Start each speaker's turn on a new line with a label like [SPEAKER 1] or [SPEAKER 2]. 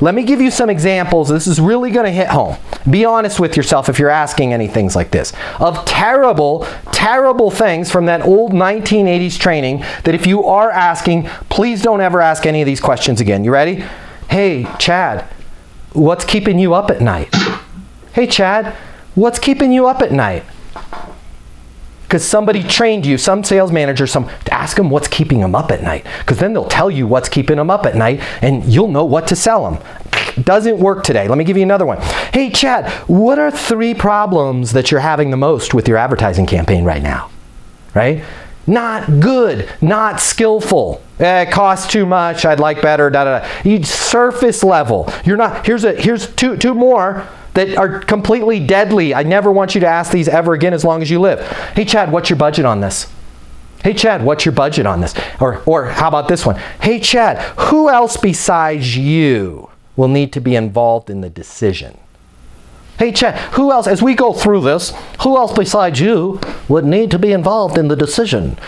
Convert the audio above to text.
[SPEAKER 1] Let me give you some examples. This is really going to hit home. Be honest with yourself if you're asking any things like this. Of terrible, terrible things from that old 1980s training that if you are asking, please don't ever ask any of these questions again. You ready? Hey, Chad, what's keeping you up at night? Hey, Chad, what's keeping you up at night? Because somebody trained you, some sales manager, ask them what's keeping them up at night. Because then they'll tell you what's keeping them up at night and you'll know what to sell them. Doesn't work today. Let me give you another one. Hey, Chad, what are 3 problems that you're having the most with your advertising campaign right now? Right? Not good, not skillful. It costs too much, I'd like better, You surface level. You're not, here's two more that are completely deadly. I never want you to ask these ever again as long as you live. Hey, Chad, what's your budget on this? Hey, Chad, what's your budget on this? Or how about this one? Hey, Chad, who else besides you will need to be involved in the decision? Hey, Chad, who else, as we go through this, who else besides you would need to be involved in the decision?